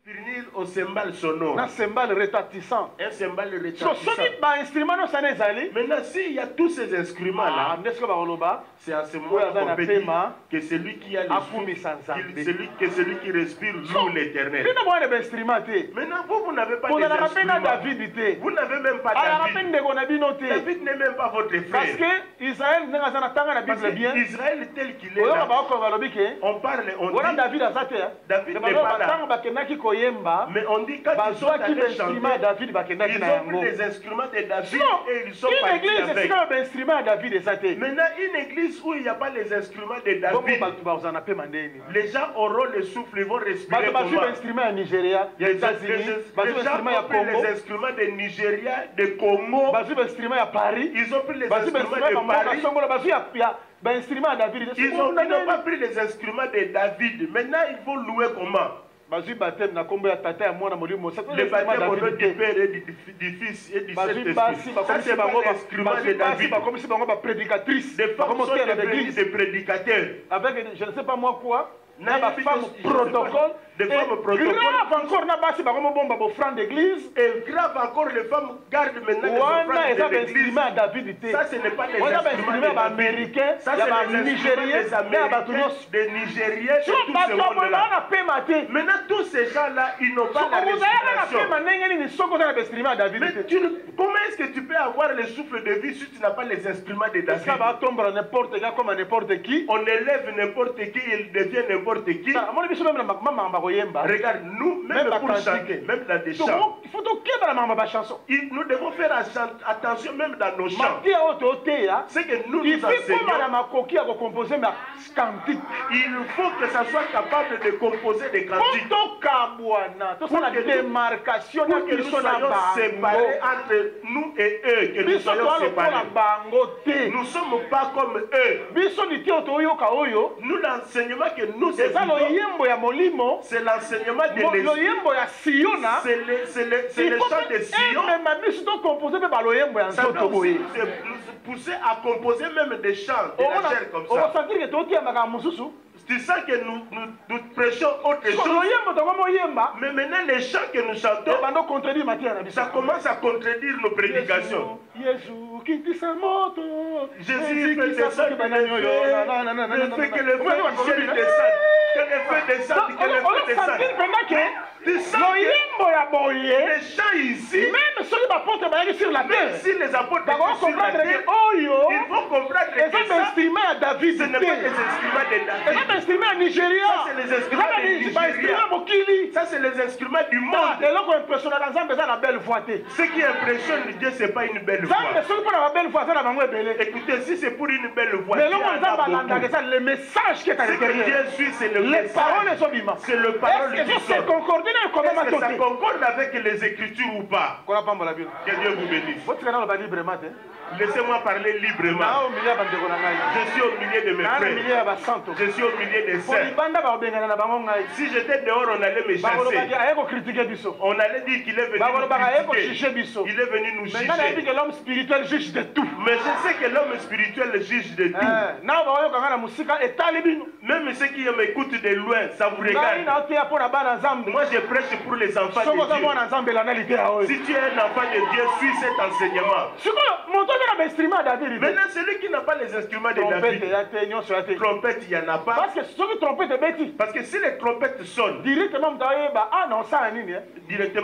Finir au cymbale sonore. Un cymbale retentissant. Un cymbale retentissant. Maintenant, s'il y a tous ces instruments-là, c'est à ce moment que celui qui a celui qui respire loue l'éternel. Maintenant, vous n'avez pas d'instruments. Vous n'avez même pas David. David n'est même pas votre frère. Parce que Israël Israël tel qu'il est là, on parle, on dit David n'est pas là. Mais on dit quand ils sont allés chanter, ils ont pris les instruments de David et ils sont partis avec. Maintenant, une église où il n'y a pas les instruments de David, les gens auront le souffle, ils vont respirer comment? Les gens ont pris les instruments de Nigeria, de Congo, ils ont pris les instruments de Paris. Ils n'ont pas pris les instruments de David. Maintenant, il faut louer comment? Le baptême au nom du Père et du Fils et du Saint-Esprit. Ça, c'est pas l'instrument de David. Des femmes sont des prédicateurs. Avec, je ne sais pas moi quoi, n'a pas femme protocole. Des femmes protocole. Grave encore, n'a pas si bah bomba offrande d'église. Et grave encore, les femmes gardent maintenant les offrandes de l'église. Ça, ce n'est pas les instruments américains. Ça, c'est les Nigériens, des Nigériens, de tout ce monde-là. Maintenant, tous ces gens-là, ils n'ont pas la respiration. Mais comment est-ce que tu peux avoir le souffle de vie si tu n'as pas les instruments de David? On élève n'importe qui, il devient n'importe qui. Regarde, nous, même pour chanter, même dans des chants, nous devons faire attention même dans nos chants. C'est que nous enseignons. Il faut que ça soit capable de composer des cantiques. Pour que nous soyons séparés entre nous et eux, que nous soyons séparés. Nous ne sommes pas comme eux. Nous, l'enseignement que nous écoutons, c'est l'enseignement de l'esprit. C'est le chant de Sion. Ça doit aussi nous pousser à composer même des chants de la chair comme ça. C'est ça que nous prêchons autre chose. Mais maintenant, les chants que nous chantons, ça commence à contredire nos prédications. Jésus fait descendre le fait que le feu du ciel descende. Que le feu descende, que le feu descende. Tu sens que les chants ici, même si les apôtres étaient sur la terre, il faut comprendre que ça, ce n'est pas les instruments de David. Ça, c'est les instruments de Nigeria. Ça, c'est les instruments du monde. Ce qui impressionne Dieu, ce n'est pas une belle voix. Écoutez, si c'est pour une belle voix, le message qui est à l'intérieur, Dieu suit, c'est le les paroles sont vivantes. C'est le parole qui sort. Est-ce que ça concorde avec les Écritures ou pas? Que Dieu vous bénisse. Laissez-moi parler librement. Je suis au milieu de mes frères. Je suis au milieu des saints. Si j'étais dehors, on allait me chasser. On allait dire qu'il est venu nous critiquer. Il est venu nous juger. L'homme spirituel juge de tout. Mais je sais que l'homme spirituel juge de tout. Même ceux qui m'écoutent de loin, ça vous regarde. Moi, je prêche pour les enfants de Dieu. Si tu es un enfant de Dieu, suis cet enseignement. Maintenant, celui qui n'a pas les instruments de David, trompette, il n'y en a pas. Parce que si les trompettes sonnent, directement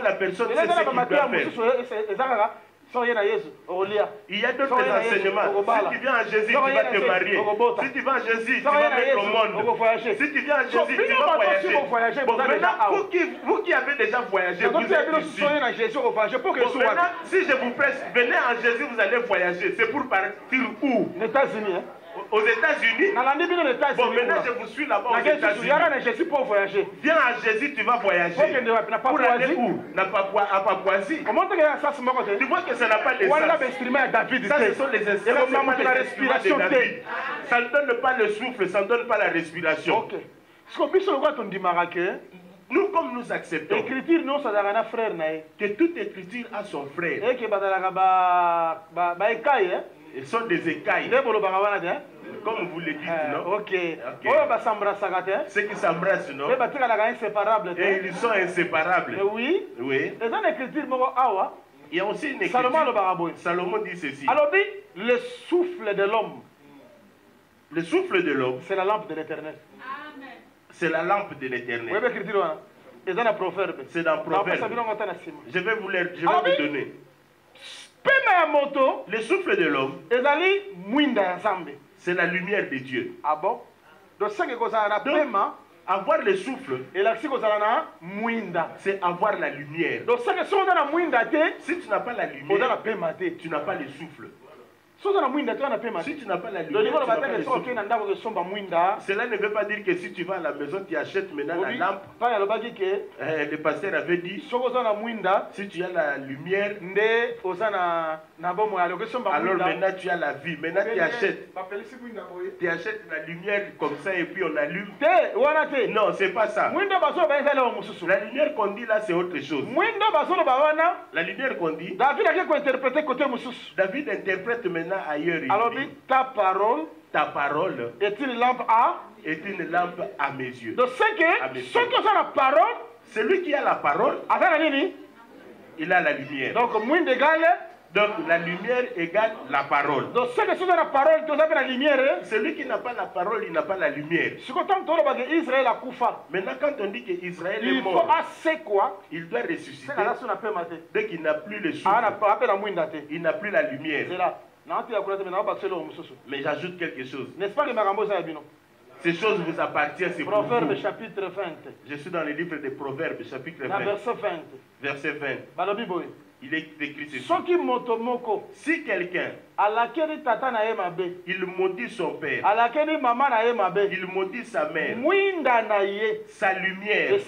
la personne sait ce qu'il doit faire. Il y a d'autres enseignements. Si tu viens à Jésus, tu vas te marier. Si tu vas à Jésus, tu vas mettre au monde. Si tu viens à Jésus, tu vas voyager. Bon, maintenant, vous qui avez déjà voyagé, vous êtes ici. Bon, maintenant, si je vous presse, venez à Jésus, vous allez voyager. C'est pour partir où? Les États-Unis. Aux États-Unis. Bon, maintenant je vous suis là-bas aux États-Unis. Viens à Jésus, tu vas voyager. Pour aller où? À Papouasie. Tu vois que ça n'a pas d'essence. Ça, ce sont les instruments de David. Ça ne donne pas le souffle, ça ne donne pas la respiration. Nous, comme nous acceptons que toute écriture a son frère. Ils sont des écailles. Comme vous le dites, non? Ok. Ceux qui s'embrassent, non? Et ils sont inséparables. Oui. Oui. Il y a aussi une écriture. Salomon dit ceci. Alors dit, le souffle de l'homme. Le souffle de l'homme. C'est la lampe de l'Éternel. C'est la lampe de l'Éternel. C'est dans Proverbe. Je vais vous donner. Le souffle de l'homme, c'est la lumière de Dieu. Ah bon? Donc, avoir le souffle, c'est avoir la lumière. Si tu n'as pas la lumière, tu n'as pas le souffle. Si tu n'as pas la lumière, cela ne veut pas dire que si tu vas à la maison, tu achètes maintenant la lampe. Le pasteur avait dit, si tu as la lumière, alors maintenant tu as la vie. Maintenant tu achètes. Tu achètes la lumière comme ça et puis on allume. Non, c'est pas ça. La lumière qu'on dit là, c'est autre chose. La lumière qu'on dit, David interprète maintenant ailleurs. Alors dit, ta parole est une lampe à mes yeux. Donc c'est que ceux qui ont la parole, celui qui a la parole, il a la lumière. Donc la lumière égale la parole. Donc ceux qui ont la parole, tu as la lumière. Celui qui n'a pas la parole, il n'a pas la lumière. Maintenant quand on dit qu'Israël est mort, il doit ressusciter. Dès qu'il n'a plus le souffle, il n'a plus la lumière. Mais j'ajoute quelque chose. N'est-ce pas que ces choses vous appartiennent, c'est pour vous. Proverbe chapitre 20. Je suis dans le livre des Proverbes, chapitre 20. Verset 20. Verset 20. Il est écrit ceci. Si quelqu'un, il maudit son père, il maudit sa mère, sa lumière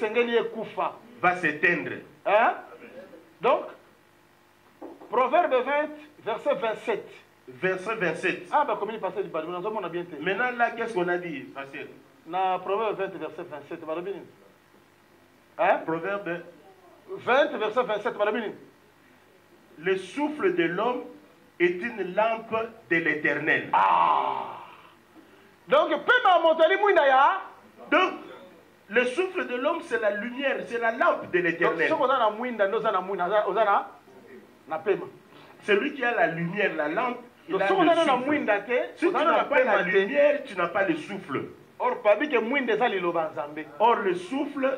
va s'éteindre. Hein? Donc, Proverbe 20, verset 27. Verset 27. Ah, bah, comment il passait du bas. Maintenant, là, qu'est-ce qu'on a dit, pasteur? Dans Proverbe 20, verset 27. Hein? Proverbe 20, verset 27. Le souffle de l'homme est une lampe de l'Éternel. Ah! Donc, le souffle de l'homme, c'est la lumière, c'est la lampe de l'Éternel. Celui qui a la lumière, la lampe, il a le souffle. Si tu n'as pas la lumière, tu n'as pas le souffle. Or, le souffle,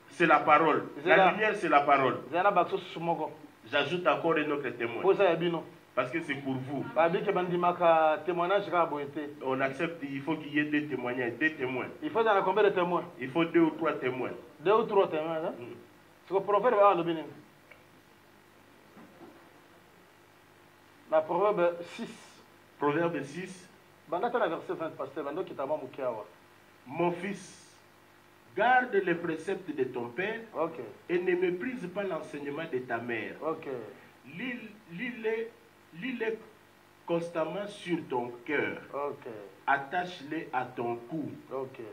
c'est la parole. La lumière, c'est la parole. J'ajoute encore un autre témoin. Parce que c'est pour vous. On accepte, il faut qu'il y ait deux témoignages, deux témoins. Il faut combien de témoins? Il faut 2 ou 3 témoins. 2 ou 3 témoins, hein? C'est le proverbe à l'obénin. La proverbe 6. Proverbe 6. Verset 20, pasteur. Mon fils, garde les préceptes de ton père, okay, et ne méprise pas l'enseignement de ta mère. Okay. Lis-les constamment sur ton cœur. Okay. Attache-les à ton cou. Okay.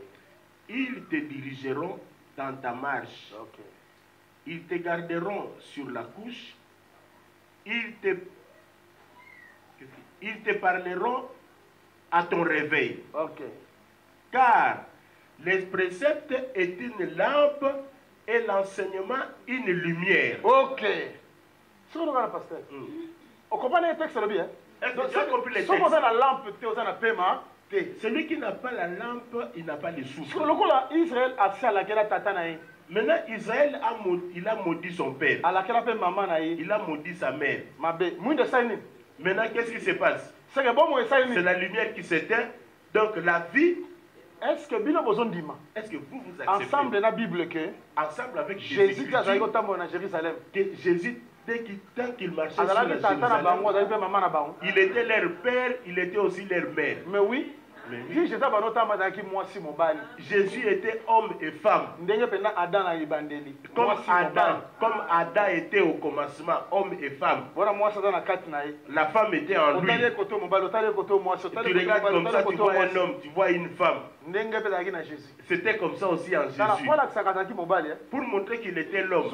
Ils te dirigeront dans ta marche. Okay. Ils te garderont sur la couche. Ils te parleront à ton réveil. Okay. Car les préceptes est une lampe et l'enseignement une lumière. Ok. C'est ce qu'on a, pasteur. On comprend les textes, là, bien. Est-ce que tu as compris les textes? Si on a la lampe, celui qui n'a pas la lampe, il n'a pas le souffle. Israël a fait la guerre tata. Maintenant, Israël a maudit son père. Il a maudit sa mère. Maintenant, qu'est-ce qui se passe? C'est la lumière qui s'éteint. Donc, la vie. Est-ce que vous acceptez ensemble dans la Bible que ensemble avec Jésus qui a Jérusalem, Jésus, tant qu'il marchait sur la Jérusalem, il était leur père, il était aussi leur mère. Mais oui. Jésus était homme et femme. Comme Adam était au commencement, homme et femme. La femme était en lui. Tu regardes comme ça, tu vois un homme, tu vois une femme. C'était comme ça aussi en Jésus. Pour montrer qu'il était l'homme.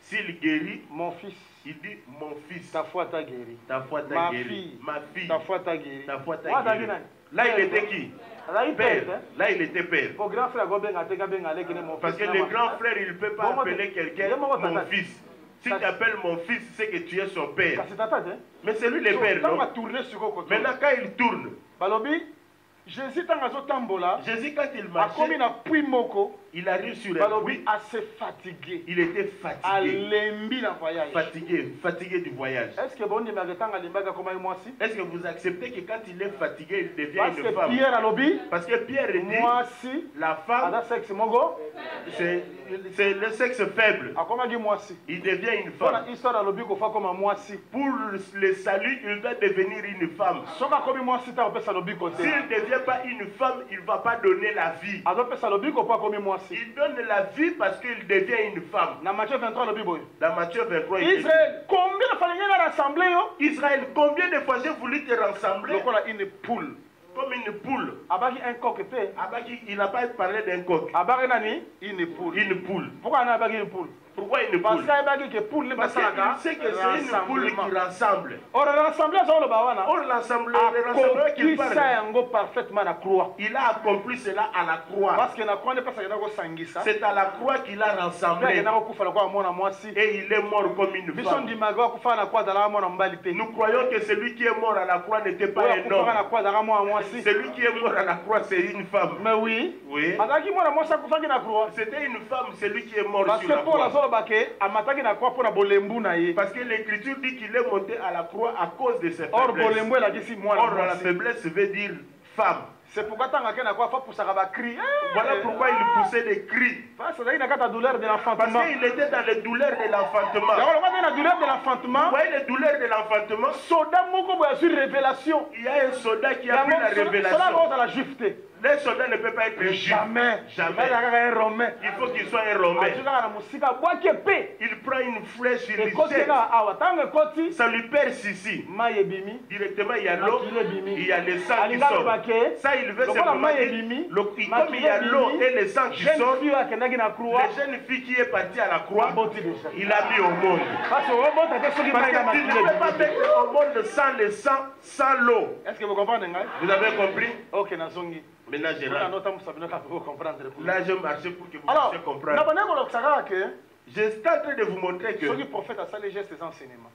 S'il guérit, mon fils, il dit mon fils. ta foi t'a guéri. Ta foi t'a Ma guéri. fille, Ma fille, ta foi t'a guéri. ta foi t'a Moi, guéri. Là, il était qui? Père. Là, il était père. Mon grand frère, parce que le grand frère, il ne peut pas appeler quelqu'un mon fils. Si tu appelles mon fils, c'est que tu es son père. Mais c'est lui le père, non? Maintenant, quand il tourne, Jésus, quand il marchait, il arrive sur un puits. assez fatigué. Il était fatigué. Fatigué du voyage. Est-ce que vous acceptez que quand il est fatigué, il devient une femme? Parce que Pierre dit, la femme, c'est le sexe faible. Il devient une femme. Pour le salut, il doit devenir une femme. S'il ne devient pas une femme, il ne va pas donner la vie. Il donne la vie parce qu'il devient une femme. Dans Matthieu 23, Israël, Israël, combien de fois j'ai voulu te rassembler une poule. comme une poule? Un coq, il n'a pas parlé d'un coq. Une poule. Une poule. Pourquoi on a une poule? Pourquoi une poule? Parce qu'il sait que c'est une poule qui rassemble. Or, l'assemblée qu'il parle, il a accompli cela à la croix. C'est à la croix qu'il a rassemblé. Et il est mort comme une femme. Nous croyons que celui qui est mort à la croix n'était pas un homme. Celui qui est mort à la croix, c'est une femme. Mais oui. C'était une femme, celui qui est mort sur la croix. Parce que l'écriture dit qu'il est monté à la croix à cause de ses faiblesses. Or, la faiblesse veut dire femme. C'est pourquoi voilà pourquoi il poussait des cris. Parce qu'il était dans les douleurs de l'enfantement. Vous voyez les douleurs de l'enfantement? Il y a un soldat qui a pris la révélation. Les soldats ne peuvent pas être juifs. Jamais. Il faut qu'il soit un romain. Il prend une flèche, il jette. Ça lui perce ici. Directement, il y a l'eau, il y a le sang qui sort. Ça, il veut simplement dire, comme il y a l'eau et le sang qui sort, la jeune fille qui est partie à la croix, il a mis au monde. Parce que tu ne peux pas mettre au monde sans le sang, sans l'eau. Est-ce que vous comprenez? Vous avez compris? Ok, maintenant, je là, je marche pour que vous puissiez comprendre. Je suis en train de vous montrer que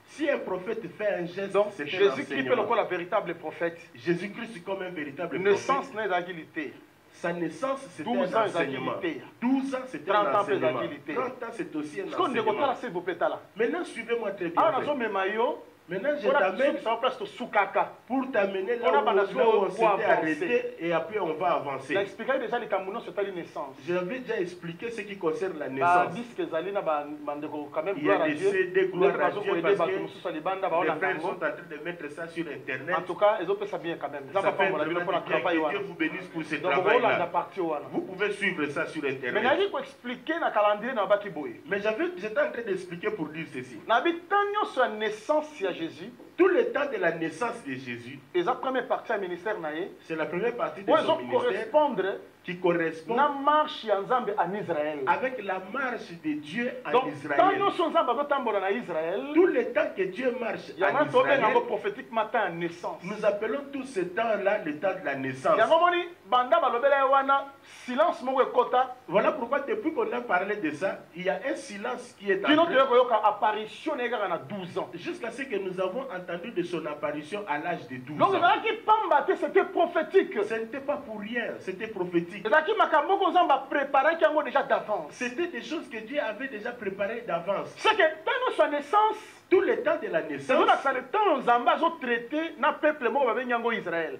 si un prophète fait un geste, c'est Jésus-Christ comme la véritable prophète. Jésus-Christ comme un véritable naissance prophète. Sa naissance, c'était un 12 ans enseignement. 12 ans, c'était un enseignement. 30 ans, c'est aussi un enseignement. Maintenant, suivez-moi très bien. Maintenant, je t'amène pour t'amener là où on s'était arrêté et après on va avancer. J'avais déjà expliqué ce qui concerne la naissance. Il y a des CD, gloire à Dieu, parce que les frères sont en train de mettre ça sur Internet. En tout cas, ça bien quand même. Ça fait vraiment bien que Dieu vous bénisse pour ce travail-là. Vous pouvez suivre ça sur Internet. Mais j'étais en train d'expliquer pour dire ceci. Jésus, tout le temps de la naissance de Jésus, c'est la première partie du ministère, c'est la première partie de son ministère qui correspond avec la marche de Dieu en Israël. Tout le temps que Dieu marche en Israël, nous appelons tout ce temps-là le temps de la naissance. Voilà pourquoi depuis qu'on a parlé de ça, il y a un silence qui est entré. Jusqu'à ce que nous avons entendu de son apparition à l'âge de 12 ans. C'était prophétique. Ce n'était pas pour rien, c'était prophétique. C'était des choses que Dieu avait déjà préparées d'avance. C'est que dans sa naissance, tout le temps de la naissance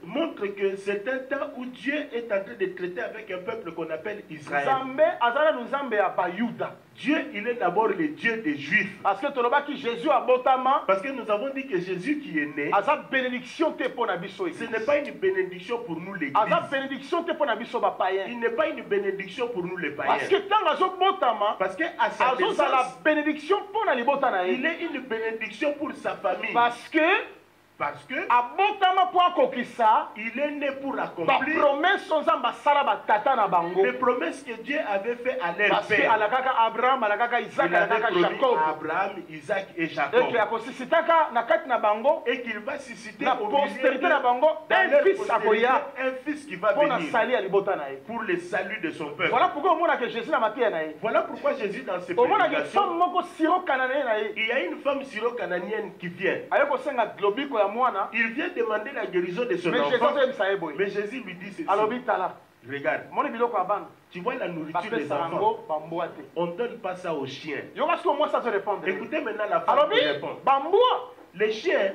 montre que c'est un temps où Dieu est en train de traiter avec un peuple qu'on appelle Israël. Dieu, il est d'abord le Dieu des Juifs. Parce que nous avons dit que Jésus qui est né, ce n'est pas une bénédiction pour nous l'Église. Il n'est pas une bénédiction pour nous les païens. Parce qu'à sa naissance, il est une bénédiction pour sa famille. Parce que il est né pour accomplir les promesses que Dieu avait fait à leur père. Il avait promis à Abraham, Isaac et Jacob. Et qu'il va susciter au milieu un fils qui va venir pour le salut de son peuple. Voilà pourquoi Jésus dans ses prédications, il y a une femme syro-cananienne qui vient. Il vient demander la guérison de son enfant. Mais Jésus lui dit ceci. Regarde, tu vois la nourriture des enfants. On ne donne pas ça aux chiens. Écoutez maintenant la femme qui répond. Les chiens,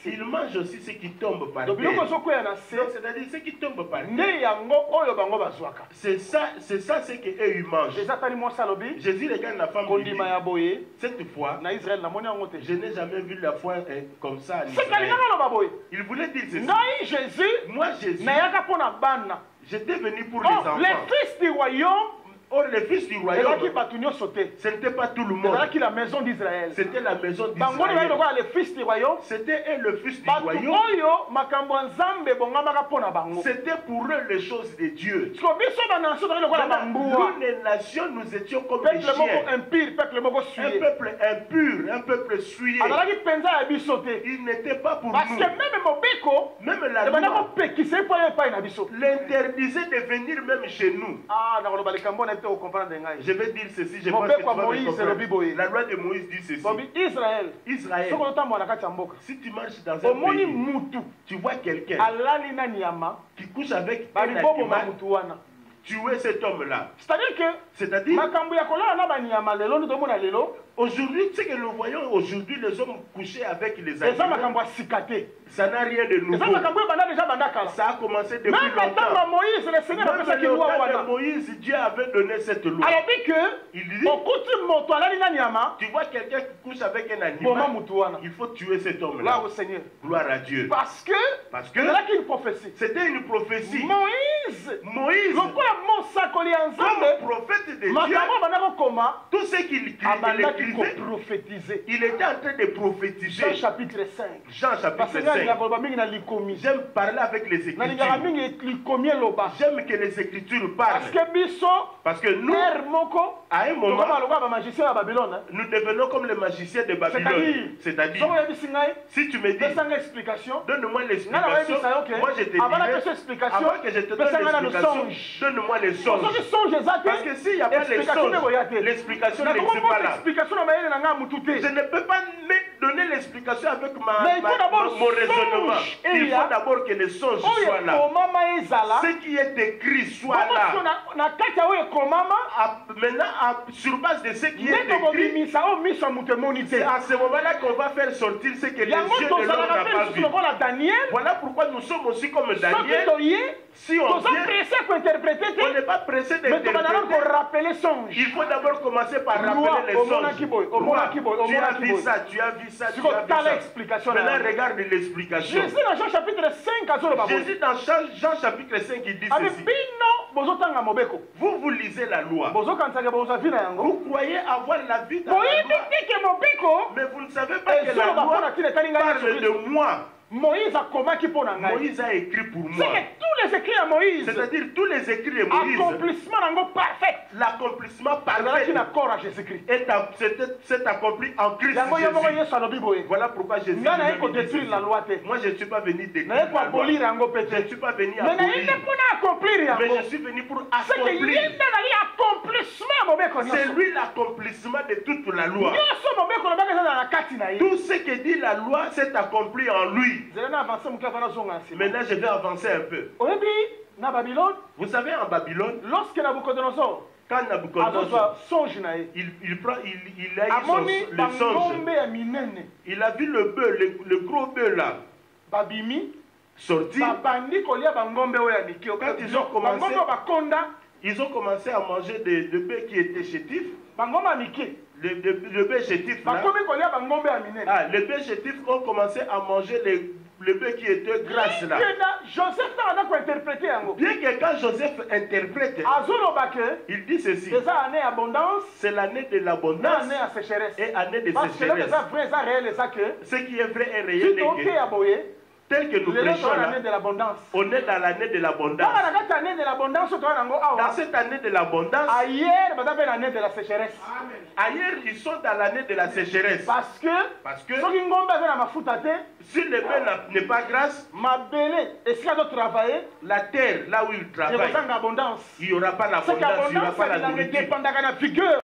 ils mangent aussi ce qui tombe par terre. C'est-à-dire ce qui tombe par terre. C'est ça ce qu'eux ils mangent. Jésus regarde la femme qui dit, cette fois, je n'ai jamais vu la foi comme ça en Israël. Il voulait dire ceci. Moi Jésus, j'étais venu pour les enfants. Les fils du royaume, or, les fils du royaume, ce n'était pas tout le monde. C'était la maison d'Israël. C'était la maison d'Israël. C'était le fils du royaume. C'était pour eux les choses de Dieu. Nous, les nations, nous étions comme des chiens. Un peuple impur, un peuple souillé. Il n'était pas pour nous. Même la loi l'interdisait de venir même chez nous. Je vais dire ceci, je pense que tu vas me comprendre. La loi de Moïse dit ceci. Israël, si tu marches dans un pays, tu vois quelqu'un qui couche avec un animal, tuer cet homme-là. C'est-à-dire, aujourd'hui, ce que nous voyons aujourd'hui, les hommes couchés avec les animaux, ça n'a rien de nouveau. Ça a commencé depuis longtemps. Même le temps de Moïse, Dieu avait donné cette loi. Il dit, tu vois quelqu'un qui couche avec un animal, il faut tuer cet homme-là. Gloire à Dieu. Parce que c'était une prophétie. Moïse, comme prophète de Dieu, tout ce qu'il écrivait, il était en train de prophétiser. Jean chapitre 5. Jean chapitre 5. J'aime parler avec les Écritures. J'aime que les Écritures parlent. Parce que nous, à un moment, nous devenons comme les magiciens de Babylone. C'est-à-dire, si tu me dis, donne-moi l'explication, moi je te dirai, avant que je te donne l'explication, donne-moi les songes. Parce que s'il n'y a pas les songes, l'explication n'existe pas là. Je ne peux pas donner l'explication avec mon raisonnement. Il faut d'abord que les songes soient là. Ce qui est écrit soit là. Maintenant, sur base de ce qui est écrit, c'est à ce moment-là qu'on va faire sortir ce que les yeux de l'homme n'ont pas vu. Voilà pourquoi nous sommes aussi comme Daniel. Si on vient, on n'est pas pressé d'interpréter. Il faut d'abord commencer par rappeler les songes. Tu as vu ça, tu as vu ça, tu as vu ça. Maintenant, regarde l'explication. Jésus dans Jean chapitre 5, il dit ceci. Vous lisez la loi. Vous croyez avoir la vie dans la loi. Mais vous ne savez pas que la loi parle de moi. Moïse a écrit pour moi. Tous les écrits à Moïse. C'est-à-dire tous les écrits de Moïse. L'accomplissement parfait à Jésus-Christ. C'est accompli en Christ Jésus. Voilà pourquoi Jésus dit la loi. Moi je ne suis pas venu détruire la loi. Je ne suis pas venu abolir. Mais je suis venu pour accomplir. C'est lui l'accomplissement de toute la loi. Tout ce que dit la loi s'est accompli en lui. Maintenant, je vais avancer un peu. Vous savez, en Babylone, lorsque Nabucodonosor, quand Nabucodonosor, il a eu le songe, il a vu le gros bœuf là, sorti. Quand ils ont commencé à manger des bœufs qui étaient chétifs, le bœuf chétif là, les bœufs chétifs ont commencé à manger pleuvaient qui étaient grâce là. Joseph n'a pas interprété. Bien que quand Joseph interprète, il dit ceci. C'est l'année de l'abondance et année de sécheresse. Ce qui est vrai et réel est tel que nous prêchons là, on est dans l'année de l'abondance. Dans cette année de l'abondance, ailleurs ils sont dans l'année de la sécheresse. Parce que si le pain n'est pas grâce, la terre là où il travaille, il n'y aura pas l'abondance, il n'y aura pas la nourriture.